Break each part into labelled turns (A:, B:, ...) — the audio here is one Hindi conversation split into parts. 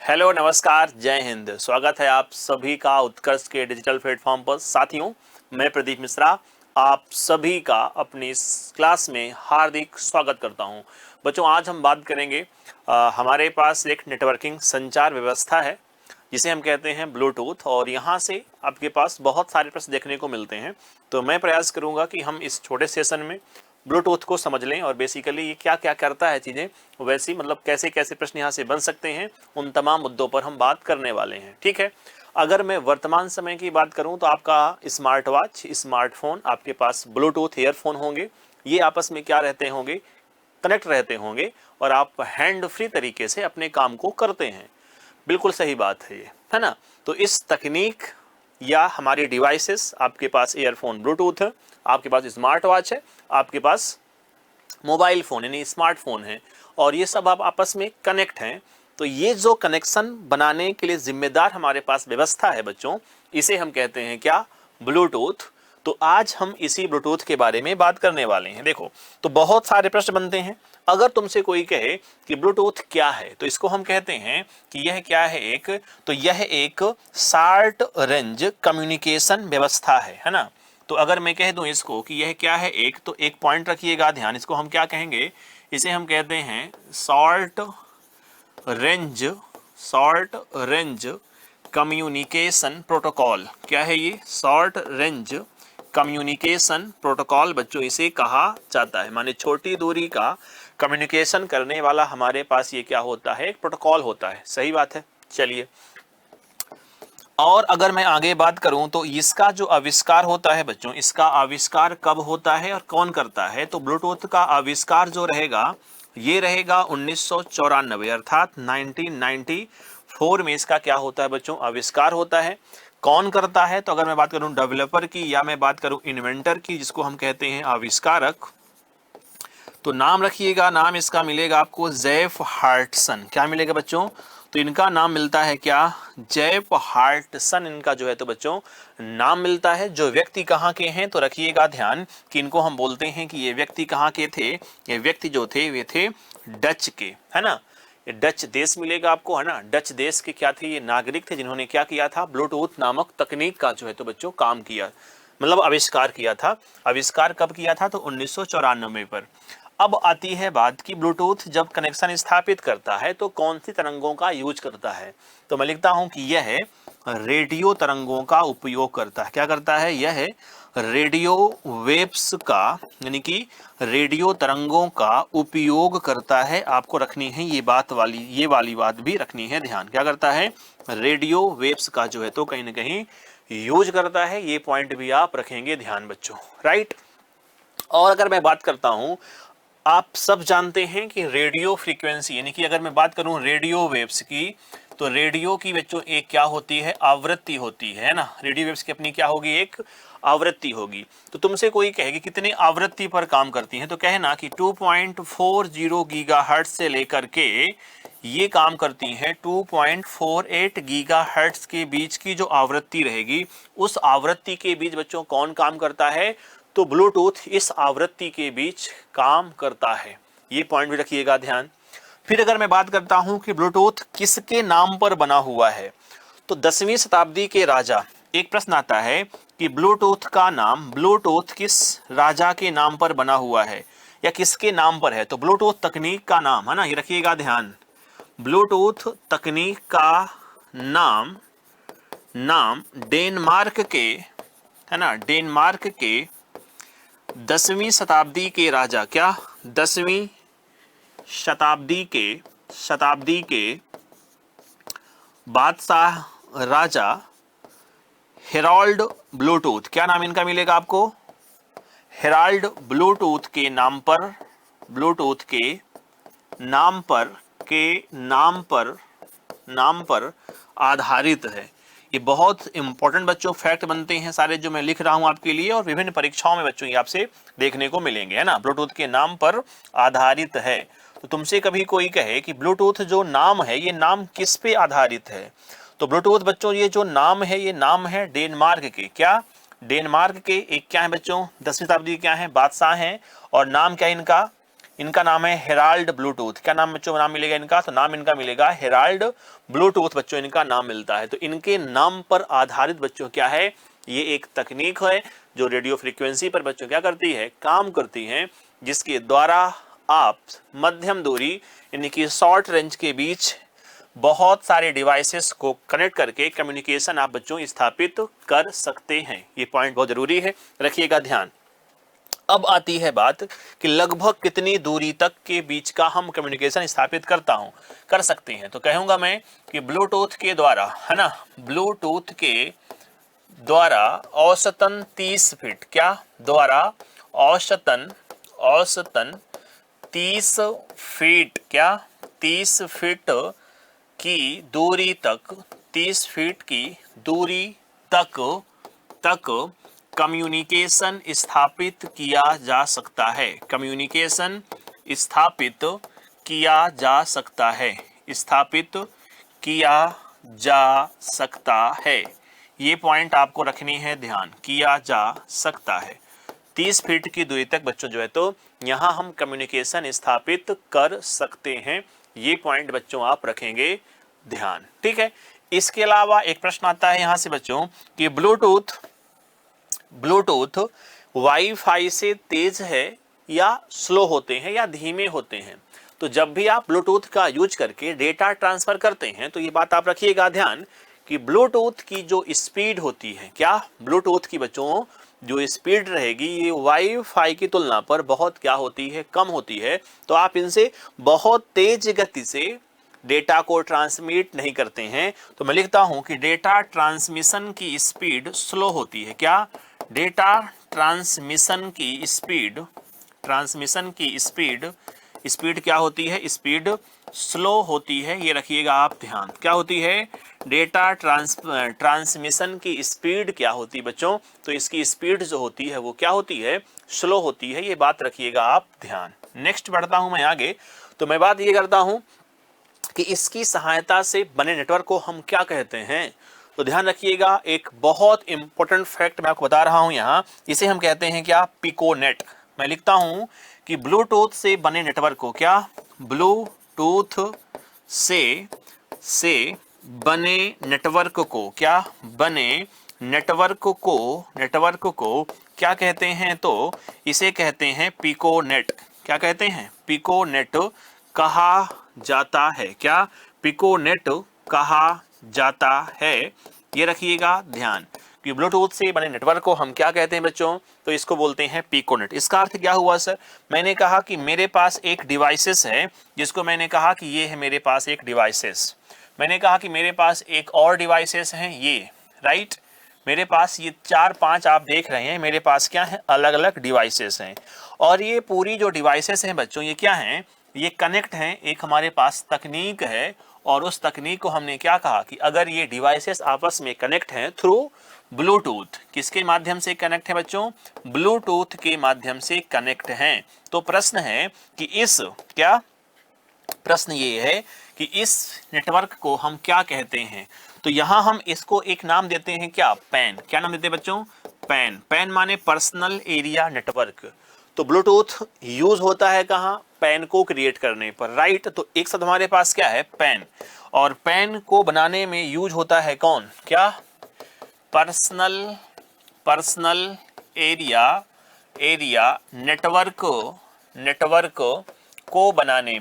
A: हेलो, नमस्कार, जय हिंद। स्वागत है आप सभी का उत्कर्ष के डिजिटल प्लेटफॉर्म पर। साथियों, मैं प्रदीप मिश्रा आप सभी का अपनी इस क्लास में हार्दिक स्वागत करता हूं। बच्चों, आज हम बात करेंगे हमारे पास एक नेटवर्किंग संचार व्यवस्था है जिसे हम कहते हैं ब्लूटूथ, और यहाँ से आपके पास बहुत सारे प्रश्न देखने को मिलते हैं। तो मैं प्रयास करूँगा कि हम इस छोटे सेशन में ब्लूटूथ को समझ लें और बेसिकली ये क्या क्या करता है चीज़ें, वैसी मतलब कैसे कैसे प्रश्न यहाँ से बन सकते हैं, उन तमाम मुद्दों पर हम बात करने वाले हैं। ठीक है। अगर मैं वर्तमान समय की बात करूँ तो आपका स्मार्ट वॉच, स्मार्टफोन, आपके पास ब्लूटूथ ईयरफोन होंगे। ये आपस में क्या रहते होंगे, कनेक्ट रहते होंगे, और आप हैंड फ्री तरीके से अपने काम को करते हैं। बिल्कुल सही बात है ये, है ना। तो इस तकनीक या हमारी डिवाइसेस, आपके पास ईयरफोन ब्लूटूथ है, आपके पास स्मार्ट वॉच है, आपके पास मोबाइल फ़ोन यानी स्मार्टफोन है, और ये सब आप आपस में कनेक्ट हैं। तो ये जो कनेक्शन बनाने के लिए जिम्मेदार हमारे पास व्यवस्था है बच्चों, इसे हम कहते हैं क्या, ब्लूटूथ। तो आज हम इसी ब्लूटूथ के बारे में बात करने वाले हैं। देखो, तो बहुत सारे प्रश्न बनते हैं। अगर तुमसे कोई कहे कि ब्लूटूथ क्या है, तो इसको हम कहते हैं कि यह क्या है, यह एक शॉर्ट रेंज कम्युनिकेशन व्यवस्था है ना। तो अगर मैं कह दूं इसको कि यह क्या है, तो एक पॉइंट रखिएगा ध्यान, इसको हम क्या कहेंगे, इसे हम कहते हैं शॉर्ट रेंज कम्युनिकेशन प्रोटोकॉल। क्या है ये? शॉर्ट रेंज कम्युनिकेशन प्रोटोकॉल बच्चों इसे कहा जाता है। माने छोटी दूरी का कम्युनिकेशन करने वाला हमारे पास ये क्या होता है, एक प्रोटोकॉल होता है। सही बात है। चलिए, और अगर मैं आगे बात करूं तो इसका जो आविष्कार होता है बच्चों, इसका आविष्कार कब होता है और कौन करता है? तो ब्लूटूथ का आविष्कार जो रहेगा, ये रहेगा 1994 अर्थात 1994 में इसका क्या होता है बच्चों, आविष्कार होता है। कौन करता है? तो अगर मैं बात करूं डेवलपर की या मैं बात करूं इन्वेंटर की, जिसको हम कहते हैं आविष्कारक, तो नाम रखिएगा, नाम इसका मिलेगा आपको जेफ हार्टसन। क्या मिलेगा बच्चों? तो इनका नाम मिलता है क्या, जेफ हार्टसन इनका जो है तो बच्चों नाम मिलता है। जो व्यक्ति कहाँ के हैं, तो रखिएगा ध्यान कि इनको हम बोलते हैं कि ये व्यक्ति कहाँ के थे, ये व्यक्ति जो थे वे थे डच के, है ना। ये डच देश मिलेगा आपको, है ना। डच देश के क्या थे, ये नागरिक थे जिन्होंने क्या किया था, ब्लूटूथ नामक तकनीक का जो है तो बच्चों काम किया, मतलब आविष्कार किया था। आविष्कार कब किया था? तो 1994 पर। अब आती है बात कि ब्लूटूथ जब कनेक्शन स्थापित करता है तो कौन सी तरंगों का यूज करता है? तो मैं लिखता हूं कि यह रेडियो तरंगों का उपयोग करता है। क्या करता है? यह रेडियो वेव्स का, यानी कि रेडियो तरंगों का उपयोग करता है। आपको रखनी है ये वाली बात भी रखनी है ध्यान। क्या करता है? रेडियो वेव्स का जो है तो कहीं ना कहीं यूज करता है। ये पॉइंट भी आप रखेंगे ध्यान बच्चों, राइट। और अगर मैं बात करता हूं, आप सब जानते हैं कि रेडियो फ्रीक्वेंसी, यानी कि अगर मैं बात करूं रेडियो वेव्स की, तो रेडियो की बच्चों एक क्या होती है, आवृत्ति होती है ना। रेडियो वेव्स की अपनी क्या होगी, एक आवृत्ति होगी। तो तुमसे कोई कहे कि कितने आवृत्ति पर काम करती है, तो कहना कि 2.40 गीगाहर्ट्ज से लेकर के ये काम करती है 2.48 गीगाहर्ट्ज के बीच की जो आवृत्ति रहेगी, उस आवृत्ति के बीच बच्चों कौन काम करता है, तो ब्लूटूथ इस आवृत्ति के बीच काम करता है। ये पॉइंट भी रखिएगा ध्यान। फिर अगर मैं बात करता हूं कि ब्लूटूथ किसके नाम पर बना हुआ है, तो 10वीं शताब्दी के राजा, एक प्रश्न आता है कि ब्लूटूथ का नाम, ब्लूटूथ किस राजा के नाम पर बना हुआ है या किसके नाम पर है? तो ब्लूटूथ तकनीक का नाम, है ना, ये रखिएगा ध्यान। ब्लूटूथ तकनीक का नाम डेनमार्क के, है ना, डेनमार्क के 10वीं शताब्दी के राजा, क्या 10वीं शताब्दी के बादशाह राजा हेराल्ड ब्लूटूथ, क्या नाम इनका मिलेगा आपको, हेराल्ड ब्लूटूथ के नाम पर, ब्लूटूथ के नाम पर आधारित है। ये बहुत इंपॉर्टेंट बच्चों फैक्ट बनते हैं सारे जो मैं लिख रहा हूं आपके लिए, और विभिन्न परीक्षाओं में बच्चों ये आपसे देखने को मिलेंगे, है ना। ब्लूटूथ के नाम पर आधारित है। तो तुमसे कभी कोई कहे कि ब्लूटूथ जो नाम है, ये नाम किस पे आधारित है, तो ब्लूटूथ बच्चों ये जो नाम है, ये नाम है डेनमार्क के, क्या, डेनमार्क के एक क्या है बच्चों, 10वीं शताब्दी क्या है, बादशाह हैं, और नाम क्या है इनका, इनका नाम है हेराल्ड ब्लूटूथ। क्या नाम बच्चों नाम मिलेगा इनका? तो नाम इनका मिलेगा हेराल्ड ब्लूटूथ बच्चों, इनका नाम मिलता है। तो इनके नाम पर आधारित बच्चों क्या है, ये एक तकनीक है जो रेडियो फ्रीक्वेंसी पर बच्चों क्या करती है, काम करती है, जिसके द्वारा आप मध्यम दूरी यानी कि शॉर्ट रेंज के बीच बहुत सारे डिवाइसेस को कनेक्ट करके कम्युनिकेशन आप बच्चों स्थापित कर सकते हैं। ये पॉइंट बहुत जरूरी है, रखिएगा ध्यान। अब आती है बात कि लगभग कितनी दूरी तक के बीच का हम कम्युनिकेशन स्थापित कर सकते हैं। तो कहूंगा मैं कि ब्लूटूथ के द्वारा, है ना, ब्लूटूथ के द्वारा औसतन 30 फीट, क्या द्वारा औसतन 30 फीट, क्या 30 फीट की दूरी तक, 30 फीट की दूरी तक कम्युनिकेशन स्थापित किया जा सकता है। कम्युनिकेशन स्थापित किया जा सकता है, स्थापित किया जा सकता है। ये पॉइंट आपको रखनी है ध्यान, किया जा सकता है। 30 फीट की दूरी तक बच्चों जो है तो यहाँ हम कम्युनिकेशन स्थापित कर सकते हैं। ये पॉइंट बच्चों आप रखेंगे ध्यान, ठीक है। इसके अलावा एक प्रश्न आता है यहाँ से बच्चों कि ब्लूटूथ वाईफाई से तेज है या स्लो होते हैं या धीमे होते हैं। तो जब भी आप ब्लूटूथ का यूज करके डेटा ट्रांसफर करते हैं तो ये बात आप रखिएगा ध्यान कि ब्लूटूथ की जो स्पीड होती है, क्या ब्लूटूथ की बच्चों जो स्पीड रहेगी ये वाईफाई की तुलना पर बहुत क्या होती है, कम होती है। तो आप इनसे बहुत तेज गति से डेटा को ट्रांसमिट नहीं करते हैं। तो मैं लिखता हूं कि डेटा ट्रांसमिशन की स्पीड स्लो होती है। क्या डेटा ट्रांसमिशन की स्पीड क्या होती है, स्पीड स्लो होती है। ये रखिएगा आप ध्यान, क्या होती है, डेटा ट्रांसमिशन की स्पीड क्या होती है बच्चों, तो इसकी स्पीड जो होती है वो क्या होती है, स्लो होती है। ये बात रखिएगा आप ध्यान। नेक्स्ट बढ़ता हूं मैं आगे। तो मैं बात ये करता हूं कि इसकी सहायता से बने नेटवर्क को हम क्या कहते हैं। तो ध्यान रखिएगा, एक बहुत इंपॉर्टेंट फैक्ट मैं आपको बता रहा हूं यहाँ, इसे हम कहते हैं क्या, पिकोनेट। मैं लिखता हूं कि ब्लूटूथ से बने नेटवर्क को, क्या ब्लूटूथ से बने नेटवर्क को, क्या बने नेटवर्क को क्या कहते हैं, तो इसे कहते हैं पिकोनेट। क्या कहते हैं, पिकोनेट कहा जाता है। क्या पिकोनेट कहा जाता है। ये रखिएगा ध्यान कि ब्लूटूथ से बने नेटवर्क को हम क्या कहते हैं बच्चों, तो इसको बोलते हैं पिकोनेट। इसका अर्थ क्या हुआ सर, मैंने कहा कि मेरे पास एक डिवाइसेस है, जिसको मैंने कहा कि ये है मेरे पास एक डिवाइसेस, मैंने कहा कि मेरे पास एक और डिवाइसेस हैं, ये राइट, मेरे पास ये 4-5 आप देख रहे हैं, मेरे पास क्या है, अलग अलग डिवाइसेस हैं। और ये पूरी जो डिवाइसेस हैं बच्चों ये क्या हैं, ये कनेक्ट हैं, एक हमारे पास तकनीक है। और उस तकनीक को हमने क्या कहा कि अगर ये डिवाइसेस आपस में कनेक्ट हैं थ्रू ब्लूटूथ, किसके माध्यम से कनेक्ट है बच्चों, ब्लूटूथ के माध्यम से कनेक्ट हैं। तो प्रश्न है कि इस, क्या प्रश्न ये है कि इस नेटवर्क को हम क्या कहते हैं। तो यहां हम इसको एक नाम देते हैं, क्या, पैन। क्या नाम देते हैं बच्चों, पैन। पैन माने पर्सनल एरिया नेटवर्क। तो ब्लूटूथ यूज होता है कहां, पैन को क्रिएट करने पर, राइट। तो एक साथ हमारे पास क्या है, पैन। और पैन को बनाने में यूज होता है कौन, क्या, पर्सनल एरिया नेटवर्क को बनाने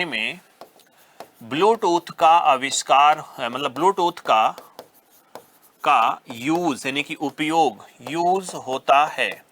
A: में ब्लूटूथ का आविष्कार, मतलब ब्लूटूथ का यूज यानी कि उपयोग यूज होता है।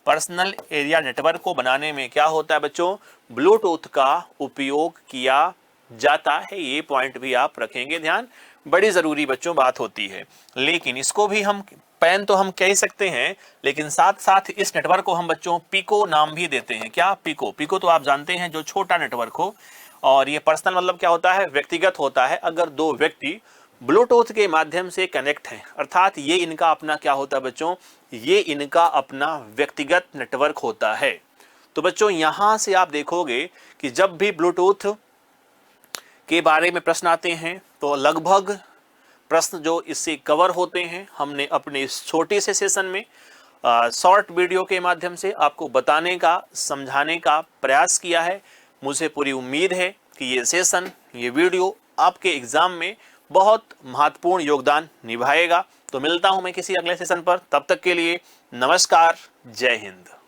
A: पर्सनल एरिया नेटवर्क को बनाने में क्या होता है बच्चों, ब्लूटूथ का उपयोग किया जाता है। ये पॉइंट भी आप रखेंगे ध्यान, बड़ी जरूरी बच्चों बात होती है। लेकिन इसको भी हम पैन तो हम कह सकते हैं, लेकिन साथ साथ इस नेटवर्क को हम बच्चों पिको नाम भी देते हैं। क्या, पिको। पिको तो आप जानते हैं जो छोटा नेटवर्क हो, और ये पर्सनल मतलब क्या होता है, व्यक्तिगत होता है। अगर दो व्यक्ति ब्लूटूथ के माध्यम से कनेक्ट हैं, अर्थात ये इनका अपना क्या होता है बच्चों, ये इनका अपना व्यक्तिगत नेटवर्क होता है। तो बच्चों यहां से आप देखोगे कि जब भी ब्लूटूथ के बारे में प्रश्न आते हैं तो लगभग प्रश्न जो इससे कवर होते हैं, हमने अपने इस छोटे से सेशन में शॉर्ट वीडियो के माध्यम से आपको बताने का, समझाने का प्रयास किया है। मुझे पूरी उम्मीद है कि ये सेशन, ये वीडियो आपके एग्जाम में बहुत महत्वपूर्ण योगदान निभाएगा। तो मिलता हूं मैं किसी अगले सेशन पर, तब तक के लिए नमस्कार, जय हिंद।